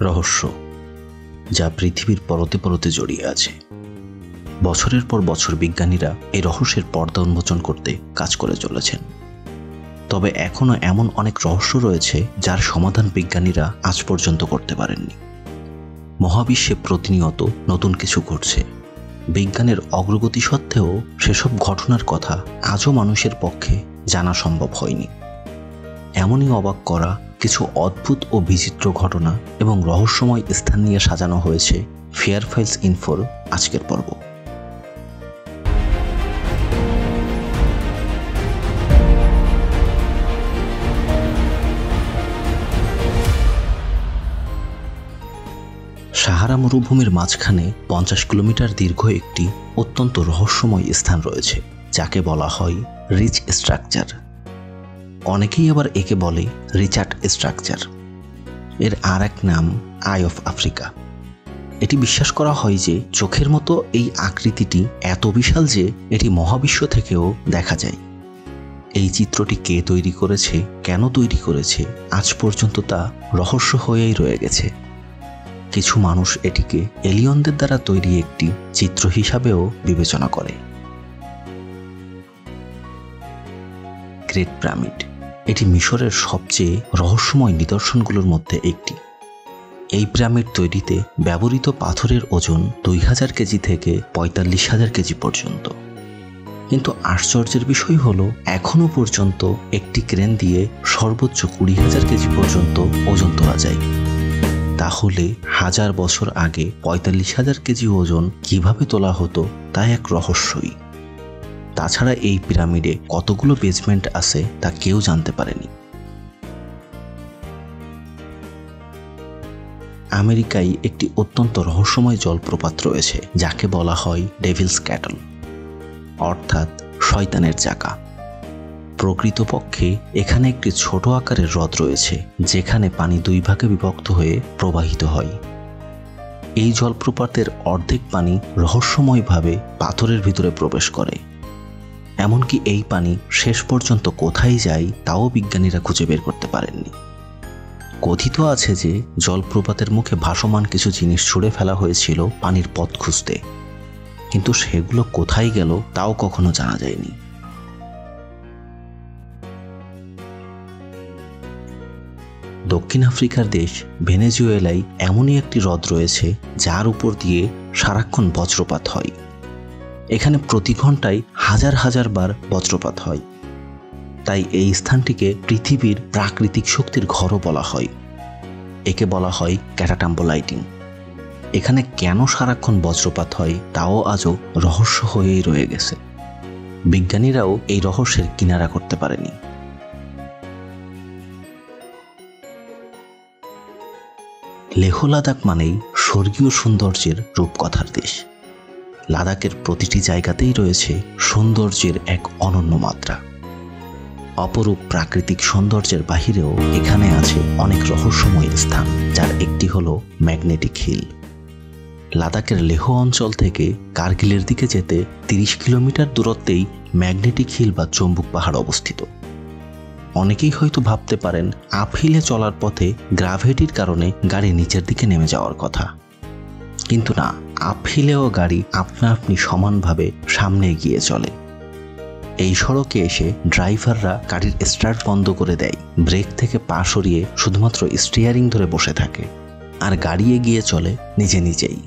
রহস্য যা পৃথিবীর পরতে পরতে জড়িয়ে আছে। বছরের পর বছর বিজ্ঞানীরা এই রহস্যের পর্দা উন্মোচন করতে কাজ করে চলেছেন। তবে এখনও এমন অনেক রহস্য রয়েছে যার সমাধান বিজ্ঞানীরা আজ পর্যন্ত করতে পারেননি। মহাবিশ্বে প্রতিনিয়ত নতুন কিছু ঘটছে। বিজ্ঞানের অগ্রগতি সত্ত্বেও সেসব ঘটনার কথা আজও মানুষের পক্ষে জানা সম্ভব হয়নি। এমনই অবাক করা কিছু অদ্ভুত ও বিচিত্র ঘটনা এবং রহস্যময় স্থান নিয়ে সাজানো হয়েছে ফেয়ার ফাইলস ইনফোর আজকের পর্ব। সাহারা মরুভূমির মাঝখানে 50 কিলোমিটার দীর্ঘ একটি অত্যন্ত রহস্যময় স্থান রয়েছে, যাকে বলা হয় রিচ স্ট্রাকচার। অনেকেই আবার একে বলে রিচার্ড স্ট্রাকচার। এর আর এক নাম আই অফ আফ্রিকা। এটি বিশ্বাস করা হয় যে চোখের মতো এই আকৃতিটি এত বিশাল যে এটি মহাবিশ্ব থেকেও দেখা যায়। এই চিত্রটি কে তৈরি করেছে, কেন তৈরি করেছে, আজ পর্যন্ত তা রহস্য হয়েই রয়ে গেছে। কিছু মানুষ এটিকে এলিয়নদের দ্বারা তৈরি একটি চিত্র হিসাবেও বিবেচনা করে। গ্রেট পিরামিড এটি মিশরের সবচেয়ে রহস্যময় নিদর্শনগুলোর মধ্যে একটি। এই পিরামিড তৈরিতে ব্যবহৃত পাথরের ওজন 2000 কেজি থেকে 45,000 কেজি পর্যন্ত। কিন্তু আশ্চর্যের বিষয় হলো এখনও পর্যন্ত একটি ক্রেন দিয়ে সর্বোচ্চ 20,000 কেজি পর্যন্ত ওজন তোলা যায়। তাহলে 1000 বছর আগে 45,000 কেজি ওজন কিভাবে তোলা হতো তা এক রহস্যই। তাছাড়া এই পিরামিডে কতগুলো বেসমেন্ট আছে তা কেউ জানতে পারেনি। আমেরিকায় একটি অত্যন্ত রহস্যময় জলপ্রপাত রয়েছে, যাকে বলা হয় ডেভিলস ক্যাটল, অর্থাৎ শয়তানের চাকা। প্রকৃতপক্ষে এখানে একটি ছোট আকারের হ্রদ রয়েছে, যেখানে পানি 2 ভাগে বিভক্ত হয়ে প্রবাহিত হয়। এই জলপ্রপাতের অর্ধেক পানি রহস্যময়ভাবে পাথরের ভিতরে প্রবেশ করে। এমনকি এই পানি শেষ পর্যন্ত কোথায় যায় তাও বিজ্ঞানীরা খুঁজে বের করতে পারেননি। কথিত আছে যে জলপ্রপাতের মুখে ভাসমান কিছু জিনিস ছুঁড়ে ফেলা হয়েছিল পানির পথ খুঁজতে, কিন্তু সেগুলো কোথায় গেল তাও কখনো জানা যায়নি। দক্ষিণ আফ্রিকার দেশ ভেনেজুয়েলায় এমনই একটি হ্রদ রয়েছে যার উপর দিয়ে সারাক্ষণ বজ্রপাত হয়। এখানে প্রতি ঘন্টায় হাজার হাজার বার বজ্রপাত হয়। তাই এই স্থানটিকে পৃথিবীর প্রাকৃতিক শক্তির ঘরও বলা হয়। একে বলা হয় ক্যাটাটাম্বো লাইটিং। এখানে কেন সারাক্ষণ বজ্রপাত হয় তাও আজও রহস্য হয়েই রয়ে গেছে। বিজ্ঞানীরাও এই রহস্যের কিনারা করতে পারেনি। লেহ লাদাখ মানেই স্বর্গীয় সৌন্দর্যের রূপকথার দেশ। লাদাখের প্রতিটি জায়গাতেই রয়েছে সৌন্দর্যের এক অনন্য মাত্রা। অপরূপ প্রাকৃতিক সৌন্দর্যের বাহিরেও এখানে আছে অনেক রহস্যময় স্থান, যার একটি হলো ম্যাগনেটিক হিল। লাদাখের লেহ অঞ্চল থেকে কার্গিলের দিকে যেতে 30 কিলোমিটার দূরত্বেই ম্যাগনেটিক হিল বা চম্বুক পাহাড় অবস্থিত। অনেকেই হয়তো ভাবতে পারেন আপহিলে চলার পথে গ্রাভিটির কারণে গাড়ি নিচের দিকে নেমে যাওয়ার কথা, কিন্তু না, আপহিলেও গাড়ি আপনা আপনি সমানভাবে সামনে এগিয়ে চলে। এই সড়কে এসে ড্রাইভাররা গাড়ির স্টার্ট বন্ধ করে দেয়, ব্রেক থেকে পা সরিয়ে শুধুমাত্র স্টিয়ারিং ধরে বসে থাকে, আর গাড়ি এগিয়ে চলে নিজে নিজেই।